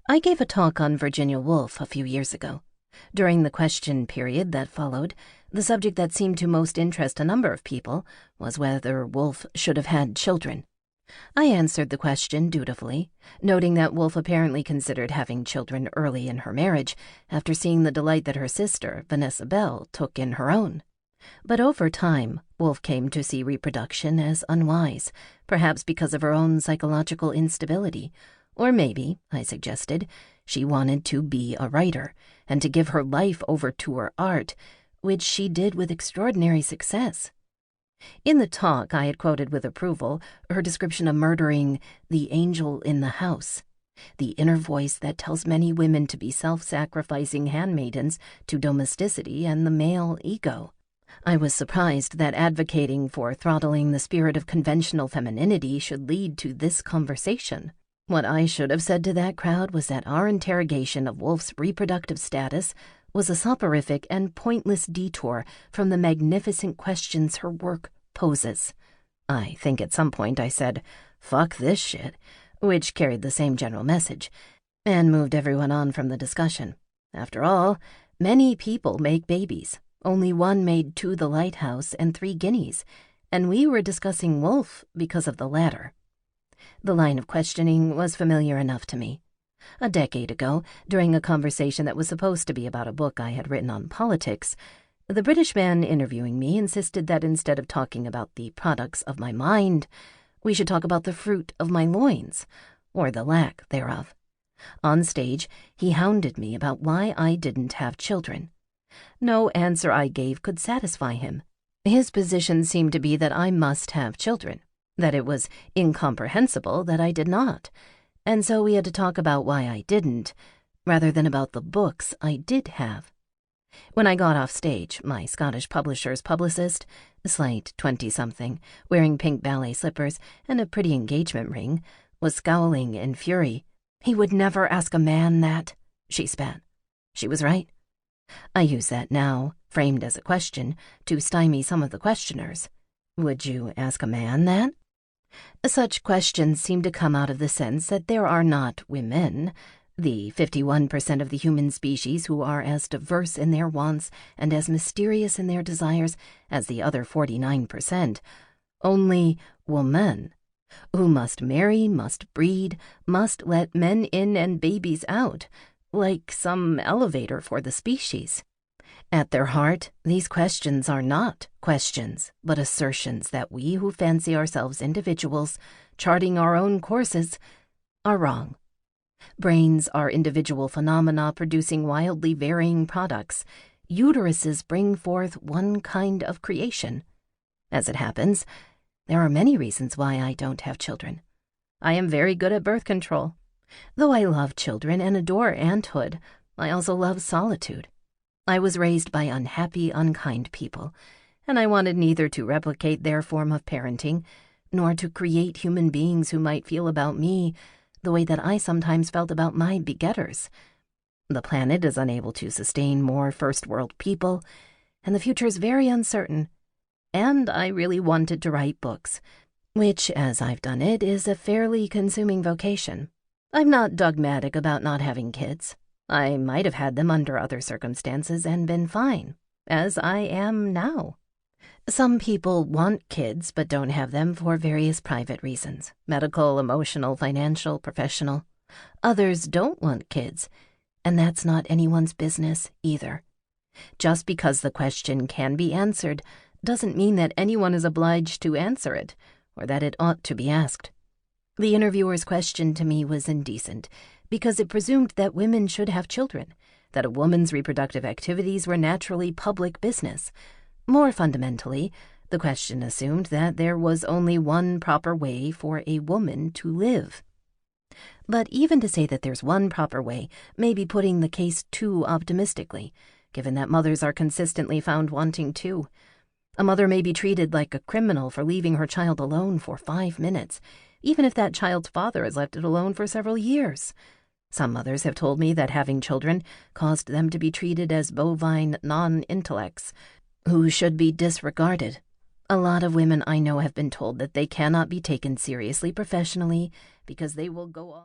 I gave a talk on Virginia Woolf a few years ago. During the question period that followed, the subject that seemed to most interest a number of people was whether Woolf should have had children. I answered the question dutifully, noting that Woolf apparently considered having children early in her marriage after seeing the delight that her sister, Vanessa Bell, took in her own. But over time, Woolf came to see reproduction as unwise, perhaps because of her own psychological instability. Or maybe, I suggested, she wanted to be a writer and to give her life over to her art, which she did with extraordinary success. In the talk, I had quoted with approval her description of murdering the angel in the house, the inner voice that tells many women to be self-sacrificing handmaidens to domesticity and the male ego. I was surprised that advocating for throttling the spirit of conventional femininity should lead to this conversation. What I should have said to that crowd was that our interrogation of Woolf's reproductive status was a soporific and pointless detour from the magnificent questions her work poses. I think at some point I said, "Fuck this shit," which carried the same general message, and moved everyone on from the discussion. After all, many people make babies. Only one made 2 the lighthouse and 3 guineas, and we were discussing Woolf because of the latter. The line of questioning was familiar enough to me. A decade ago, during a conversation that was supposed to be about a book I had written on politics, the British man interviewing me insisted that instead of talking about the products of my mind, we should talk about the fruit of my loins, or the lack thereof. On stage, he hounded me about why I didn't have children. No answer I gave could satisfy him. His position seemed to be that I must have children, that it was incomprehensible that I did not, and so we had to talk about why I didn't, rather than about the books I did have. When I got off stage, my Scottish publisher's publicist, a slight 20-something, wearing pink ballet slippers and a pretty engagement ring, was scowling in fury. "He would never ask a man that," she spat. She was right. I use that now, framed as a question, to stymie some of the questioners. Would you ask a man that? Such questions seem to come out of the sense that there are not women, the 51% of the human species who are as diverse in their wants and as mysterious in their desires as the other 49%, only women, who must marry, must breed, must let men in and babies out, like some elevator for the species. At their heart, these questions are not questions, but assertions that we who fancy ourselves individuals, charting our own courses, are wrong. Brains are individual phenomena producing wildly varying products. Uteruses bring forth one kind of creation. As it happens, there are many reasons why I don't have children. I am very good at birth control. Though I love children and adore aunthood, I also love solitude. I was raised by unhappy, unkind people, and I wanted neither to replicate their form of parenting, nor to create human beings who might feel about me the way that I sometimes felt about my begetters. The planet is unable to sustain more first-world people, and the future is very uncertain. And I really wanted to write books, which, as I've done it, is a fairly consuming vocation. I'm not dogmatic about not having kids. I might have had them under other circumstances and been fine, as I am now. Some people want kids but don't have them for various private reasons: medical, emotional, financial, professional. Others don't want kids, and that's not anyone's business either. Just because the question can be answered doesn't mean that anyone is obliged to answer it, or that it ought to be asked. The interviewer's question to me was indecent, because it presumed that women should have children, that a woman's reproductive activities were naturally public business. More fundamentally, the question assumed that there was only one proper way for a woman to live. But even to say that there's one proper way may be putting the case too optimistically, given that mothers are consistently found wanting too. A mother may be treated like a criminal for leaving her child alone for 5 minutes, even if that child's father has left it alone for several years. Some mothers have told me that having children caused them to be treated as bovine non-intellects, who should be disregarded. A lot of women I know have been told that they cannot be taken seriously professionally because they will go off.